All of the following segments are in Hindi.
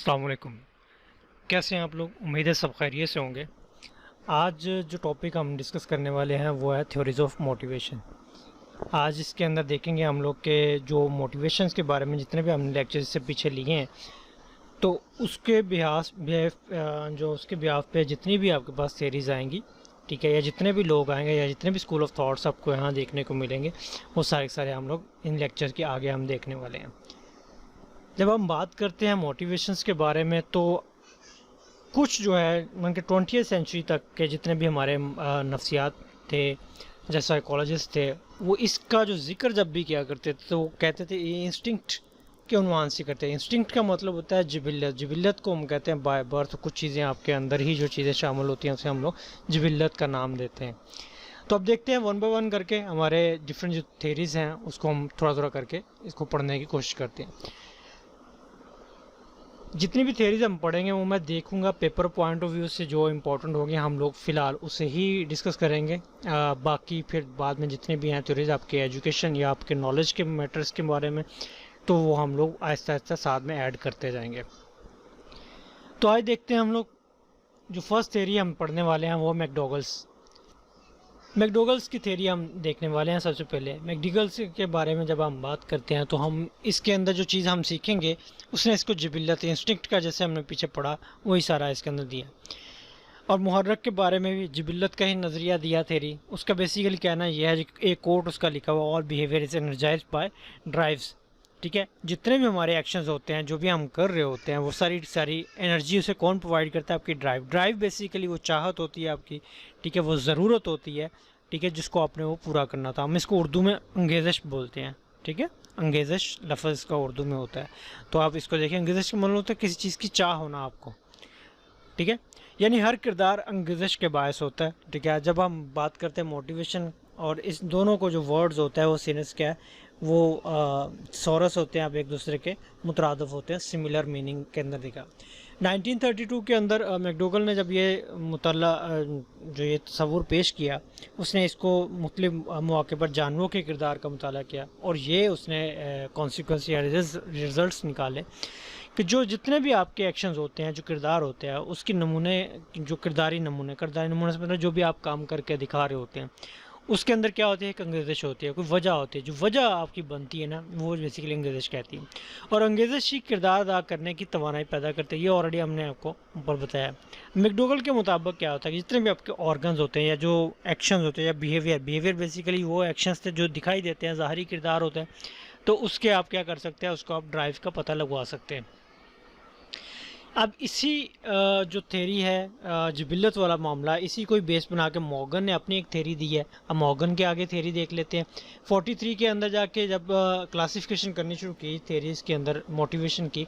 अस्सलाम वालेकुम। कैसे हैं आप लोग? उम्मीद है सब खैरियत से होंगे। आज जो टॉपिक हम डिस्कस करने वाले हैं वो है थ्योरीज ऑफ मोटिवेशन। आज इसके अंदर देखेंगे हम लोग के जो मोटिवेशंस के बारे में जितने भी हमने लेक्चर्स से पीछे लिए हैं, तो उसके बिहाफ पे जितनी भी आपके पास थ्योरीज आएंगी, ठीक है, या जितने भी लोग आएंगे या जितने भी स्कूल ऑफ थॉट्स आपको यहाँ देखने को मिलेंगे, वो सारे सारे हम लोग इन लेक्चर के आगे हम देखने वाले हैं। जब हम बात करते हैं मोटिवेशंस के बारे में, तो कुछ जो है मान के 20वीं सेंचुरी तक के जितने भी हमारे नफ्सियात थे, जैसे साइकोलॉजिस्ट थे, वो इसका जो जिक्र जब भी किया करते थे तो वो कहते थे ये इंस्टिंक्ट के उन्वान से करते हैं। इंस्टिंक्ट का मतलब होता है जिबिल्लत। जिबिल्लत को हम कहते हैं बाय बर्थ, कुछ चीज़ें आपके अंदर ही जो चीज़ें शामिल होती हैं उसे हम लोग जिबिल्लत का नाम देते हैं। तो अब देखते हैं वन बाय वन करके हमारे डिफरेंट जो थेरीज़ हैं उसको हम थोड़ा थोड़ा करके इसको पढ़ने की कोशिश करते हैं। जितनी भी थेरीज हम पढ़ेंगे वो मैं देखूंगा पेपर पॉइंट ऑफ व्यू से, जो इम्पोर्टेंट होंगे हम लोग फ़िलहाल उसे ही डिस्कस करेंगे। बाकी फिर बाद में जितने भी हैं थेरीज आपके एजुकेशन या आपके नॉलेज के मैटर्स के बारे में, तो वो हम लोग आहिस्ता आहिस्ता साथ में ऐड करते जाएंगे। तो आज देखते हैं हम लोग जो फर्स्ट थेरी हम पढ़ने वाले हैं वो मैकडोगल्स की थेरी हम देखने वाले हैं। सबसे पहले मैकडोगल्स के बारे में जब हम बात करते हैं तो हम इसके अंदर जो चीज़ हम सीखेंगे उसने इसको जिबिल्लत इंस्टिंक्ट का, जैसे हमने पीछे पढ़ा, वही सारा इसके अंदर दिया। और मुहर्रक के बारे में भी जिबिल्लत का ही नज़रिया दिया थेरी। उसका बेसिकली कहना यह है, एक कोट उसका लिखा हुआ, all behaviour is energised by drives. ठीक है, जितने भी हमारे एक्शंस होते हैं, जो भी हम कर रहे होते हैं, वो सारी एनर्जी उसे कौन प्रोवाइड करता है? आपकी ड्राइव। ड्राइव बेसिकली वो चाहत होती है आपकी, ठीक है, वो ज़रूरत होती है, ठीक है, जिसको आपने वो पूरा करना था। हम इसको उर्दू में अंगेज़श बोलते हैं, ठीक है, अंगेज़श लफ्ज़ का उर्दू में होता है। तो आप इसको देखिए, अंगेज़श का मतलब होता है किसी चीज़ की चाह होना आपको, ठीक है, यानी हर किरदार अंगेज़श के बायस होता है। ठीक है, जब हम बात करते हैं मोटिवेशन और इस दोनों को जो वर्ड्स होता है वो सीनस क्या है, वो सोरस होते हैं, आप एक दूसरे के मुतरादफ होते हैं, सिमिलर मीनिंग के अंदर दिखा। 1932 के अंदर मैकडोगल ने जब ये मुतल्ला जो ये तस्वुर पेश किया, उसने इसको मुख्तलिफ मौके पर जानवरों के किरदार का मुताला किया और ये उसने कॉन्सिक्वेंस या रिजल्ट्स निकाले कि जो जितने भी आपके एक्शंस होते हैं, जो किरदार होते हैं, उसके नमूने, जो किरदारी नमूने से मतलब जो भी आप काम करके दिखा रहे होते हैं, उसके अंदर क्या होती है? एक अंगेज़श होती है, कोई वजह होती है। जो वजह आपकी बनती है ना, वो बेसिकली अंगेज़श कहती है। और अंगेज़श ही किरदार अदा करने की तवानाई पैदा करते हैं। ये ऑलरेडी हमने आपको ऊपर बताया। मैकडोगल के मुताबिक क्या होता है कि जितने भी आपके ऑर्गन्स होते हैं या जो एक्शंस होते हैं या बिहेवियर बेसिकली वो एक्शंस थे जो दिखाई देते हैं, ज़ाहरी किरदार होते हैं, तो उसके आप क्या कर सकते हैं? उसको आप ड्राइव का पता लगवा सकते हैं। अब इसी जो थेरी है जिबिल्लत वाला मामला, इसी को बेस बना के मॉर्गन ने अपनी एक थेरी दी है। अब मॉर्गन के आगे थेरी देख लेते हैं। 43 के अंदर जाके जब क्लासिफिकेशन करनी शुरू की थेरीज के अंदर मोटिवेशन की,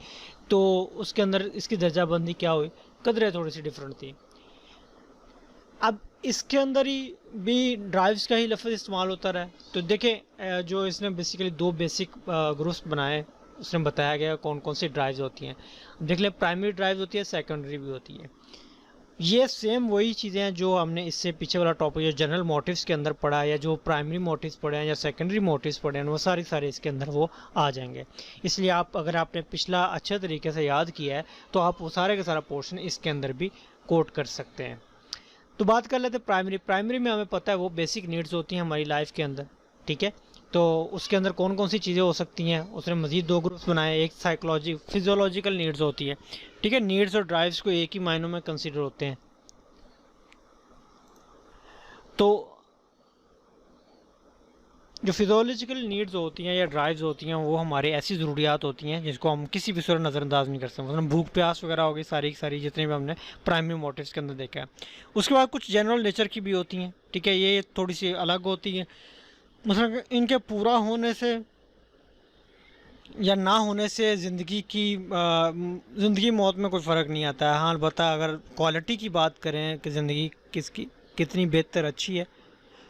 तो उसके अंदर इसकी दर्जाबंदी क्या हुई? कदरें थोड़ी सी डिफरेंट थी। अब इसके अंदर ही भी ड्राइव्स का ही लफ्ज़ इस्तेमाल होता रहा। तो देखें जो इसने बेसिकली दो बेसिक ग्रुप्स बनाए, उसने बताया गया कौन कौन सी ड्राइव्स होती हैं। देख लें, प्राइमरी ड्राइव होती है, सेकेंडरी भी होती है। ये सेम वही चीज़ें हैं जो हमने इससे पीछे वाला टॉपिक जो जनरल मोटिव्स के अंदर पढ़ा है, या जो प्राइमरी मोटिव्स पढ़े हैं या सेकेंडरी मोटिव्स पढ़े हैं, वो सारे इसके अंदर वो आ जाएंगे। इसलिए आप, अगर आपने पिछला अच्छे तरीके से याद किया है, तो आप वो सारे का सारा पोर्शन इसके अंदर भी कोट कर सकते हैं। तो बात कर लेते हैं प्राइमरी में हमें पता है वो बेसिक नीड्स होती हैं हमारी लाइफ के अंदर, ठीक है। तो उसके अंदर कौन कौन सी चीज़ें हो सकती हैं? उसने मज़ीद दो ग्रुप्स बनाए। एक फिजियोलॉजिकल नीड्स होती है, ठीक है। नीड्स और ड्राइव्स को एक ही मायनों में कंसीडर होते हैं। तो जो फिजियोलॉजिकल नीड्स होती हैं या ड्राइव्स होती हैं, वो हमारी ऐसी ज़रूरियात होती हैं जिसको हम किसी भी सूरत नज़रअंदाज नहीं कर सकते। मतलब भूख प्यास वगैरह हो गई, सारी की सारी जितने भी हमने प्राइमरी मोटिव्स के अंदर देखा है। उसके बाद कुछ जनरल नेचर की भी होती हैं, ठीक है, ये थोड़ी सी अलग होती हैं। मतलब इनके पूरा होने से या ना होने से ज़िंदगी मौत में कोई फ़र्क नहीं आता है। हाँ, अलबत्ता अगर क्वालिटी की बात करें कि ज़िंदगी किसकी कितनी बेहतर अच्छी है,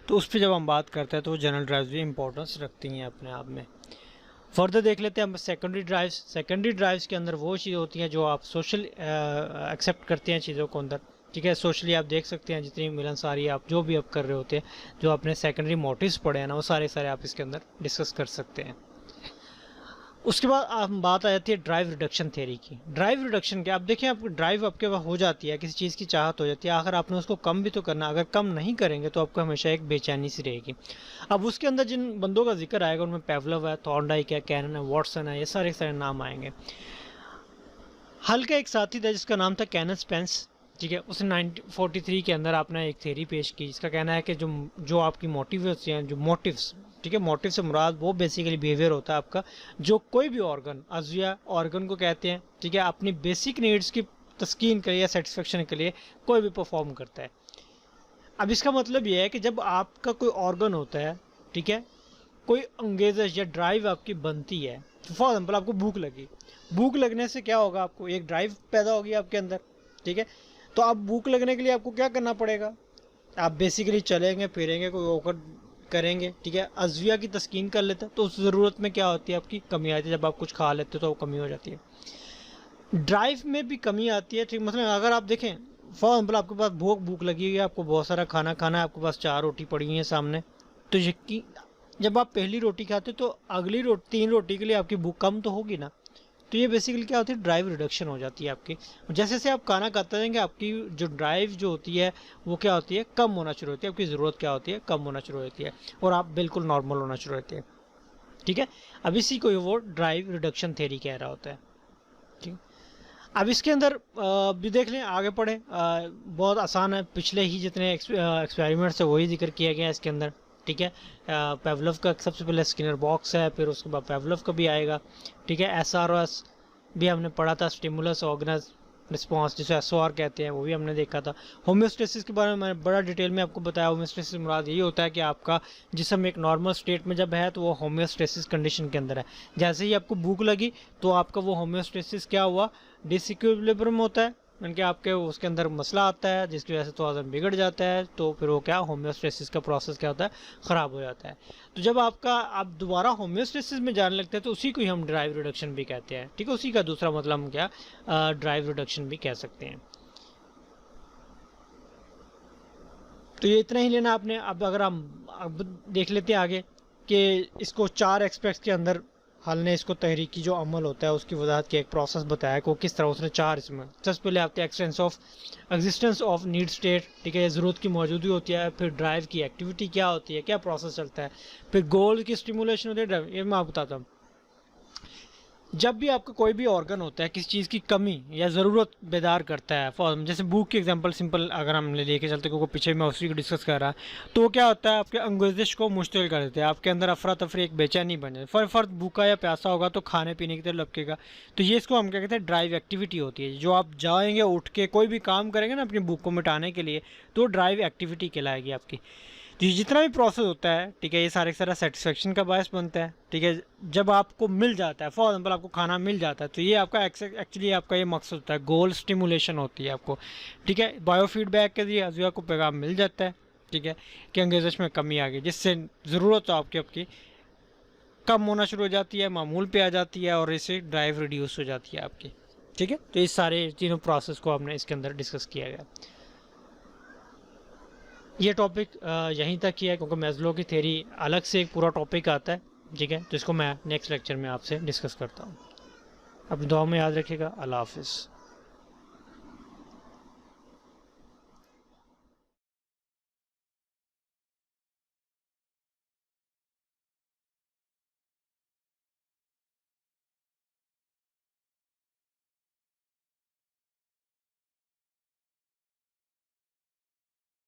तो उस पर जब हम बात करते हैं तो जनरल ड्राइव्स भी इंपॉर्टेंस रखती हैं अपने आप में। फर्दर देख लेते हैं हम सेकेंडरी ड्राइव्स के अंदर वो चीज़ होती हैं जो आप सोशल एक्सेप्ट करते हैं चीज़ों को अंदर, ठीक है। सोशली आप देख सकते हैं जितनी मिलनसारी आप जो भी आप कर रहे होते हैं, जो आपने सेकेंडरी मोटिव्स पढ़े हैं ना, वो सारे आप इसके अंदर डिस्कस कर सकते हैं। उसके बाद हम बात आ जाती है ड्राइव रिडक्शन थ्योरी की। ड्राइव रिडक्शन क्या, अब देखिए आपकी ड्राइव आपके पास हो जाती है, किसी चीज़ की चाहत हो जाती है, आखिर आपने उसको कम भी तो करना, अगर कम नहीं करेंगे तो आपको हमेशा एक बेचैनी सी रहेगी। अब उसके अंदर जिन बंदों का जिक्र आएगा उनमें पेवलोव है, थॉर्नडाइक है, कैनन है, वॉटसन है, ये सारे सारे नाम आएंगे। हल का एक साथी था जिसका नाम था कैनन स्पेंस, ठीक है, उसने 1943 के अंदर आपने एक थ्योरी पेश की जिसका कहना है कि जो आपकी मोटिव होती हैं, जो मोटिव्स, ठीक है, मोटिव से मुराद वो बेसिकली बिहेवियर होता है आपका, जो कोई भी ऑर्गन, अज़िया ऑर्गन को कहते हैं, ठीक है, अपनी बेसिक नीड्स की तस्कीन के लिए या सेटिस्फेक्शन के लिए कोई भी परफॉर्म करता है। अब इसका मतलब ये है कि जब आपका कोई ऑर्गन होता है, ठीक है, कोई अंगेज़श या ड्राइव आपकी बनती है, फॉर एग्जाम्पल आपको भूख लगी, भूख लगने से क्या होगा, आपको एक ड्राइव पैदा होगी आपके अंदर, ठीक है, तो आप भूख लगने के लिए आपको क्या करना पड़ेगा, आप बेसिकली चलेंगे फिरेंगे, कोई ओकर करेंगे, ठीक है, अज़विया की तस्कीन कर लेते हैं, तो उस ज़रूरत में क्या होती है, आपकी कमी आती है, जब आप कुछ खा लेते हो तो वो कमी हो जाती है। ड्राइव में भी कमी आती है, ठीक, मतलब अगर आप देखें फॉर एग्जाम्पल आपके पास भूख लगी हुई है, आपको बहुत सारा खाना खाना है, आपके पास 4 रोटी पड़ी हुई है सामने, तो यकीन जब आप पहली रोटी खाते तो अगली 3 रोटी के लिए आपकी भूख कम तो होगी ना। तो ये बेसिकली क्या होती है, ड्राइव रिडक्शन हो जाती है आपकी। जैसे जैसे आप खाना खाते जाएंगे आपकी जो ड्राइव जो होती है वो क्या होती है, कम होना शुरू होती है, आपकी ज़रूरत क्या होती है, कम होना शुरू होती है, और आप बिल्कुल नॉर्मल होना शुरू होती है, ठीक है। अब इसी को वो ड्राइव रिडक्शन थ्योरी कह रहा होता है, ठीक है। अब इसके अंदर भी देख लें, आगे पढ़े, बहुत आसान है, पिछले ही जितने एक्सपेरिमेंट्स है वही जिक्र किया गया है इसके अंदर, ठीक है। पेवलोव का सबसे पहले स्किनर बॉक्स है, फिर उसके बाद पेवलोव का भी आएगा, ठीक है। SROS भी हमने पढ़ा था, स्टिमुलस ऑर्गेनाइज रिस्पॉन्स, जिसे SOR कहते हैं, वो भी हमने देखा था। होम्योस्टेसिस के बारे में मैंने बड़ा डिटेल में आपको बताया। होम्योस्टेसिस मुराद यही होता है कि आपका जिस्म एक नॉर्मल स्टेट में जब है तो वो होम्योस्टेसिस कंडीशन के अंदर है। जैसे ही आपको भूख लगी तो आपका वो होम्योस्टेसिस क्या हुआ, डिसइक्विलिब्रियम होता है, यानी कि आपके उसके अंदर मसला आता है जिसकी वजह से तवाज़ुन बिगड़ जाता है, तो फिर वो क्या, होम्योस्टेसिस का प्रोसेस क्या होता है, ख़राब हो जाता है। तो जब आप दोबारा होम्योस्टेसिस में जाने लगते हैं तो उसी को ही हम ड्राइव रिडक्शन भी कहते हैं, ठीक है। उसी का दूसरा मतलब हम क्या, ड्राइव रिडक्शन भी कह सकते हैं। तो ये इतना ही लेना आपने। अब अगर हम अब देख लेते हैं आगे कि इसको 4 एस्पेक्ट्स के अंदर हल ने इसको तहरीकी जो अमल होता है उसकी वजाहत की एक प्रोसेस बताया कि वो किस तरह उसने 4 इसमें। सबसे पहले आते हैं एग्जिस्टेंस ऑफ नीड स्टेट, ठीक है, ज़रूरत की मौजूदगी होती है। फिर ड्राइव की एक्टिविटी क्या होती है, क्या प्रोसेस चलता है। फिर गोल की स्टिमुलेशन होती है, ड्राइव, ये मैं आपको बताता हूँ। जब भी आपका कोई भी ऑर्गन होता है किसी चीज़ की कमी या ज़रूरत बेदार करता है, फॉर जैसे भूख की एग्जांपल सिंपल अगर हम लेके चलते क्योंकि पीछे मैं उसी को डिस्कस कर रहा, तो वो क्या होता है, आपके अंगुज़िश को मुश्तिल कर देते हैं, आपके अंदर अफरा तफरी एक बेचैनी बन जाए। फर्द भूखा या प्यासा होगा तो खाने पीने की तरफ लपकेगा, तो ये इसको हम क्या कहते हैं, ड्राइव एक्टिविटी होती है। जो आप जाएंगे उठ के कोई भी काम करेंगे ना अपनी भूख को मिटाने के लिए, तो ड्राइव एक्टिविटी कहलाएगी आपकी। तो ये जितना भी प्रोसेस होता है, ठीक है, ये सारे सारा सेटिस्फेक्शन का बायस बनता है, ठीक है। जब आपको मिल जाता है, फॉर एग्जाम्पल आपको खाना मिल जाता है, तो ये आपका एक्चुअली आपका ये मकसद होता है, गोल स्टिमुलेशन होती है आपको, ठीक है। बायोफीडबैक के लिए अज़िया को पैगाम मिल जाता है, ठीक है, कि अंगेज़श में कमी आ गई, जिससे ज़रूरत आपकी कम होना शुरू हो जाती है, मामूल पे आ जाती है, और इससे ड्राइव रिड्यूस हो जाती है आपकी, ठीक है। तो इस सारे तीनों प्रोसेस को हमने इसके अंदर डिस्कस किया गया। ये टॉपिक यहीं तक ही है क्योंकि मैस्लो की थ्योरी अलग से एक पूरा टॉपिक आता है, ठीक है। तो इसको मैं नेक्स्ट लेक्चर में आपसे डिस्कस करता हूँ। अपनी दुआ में याद रखिएगा। अल्लाह हाफिज़।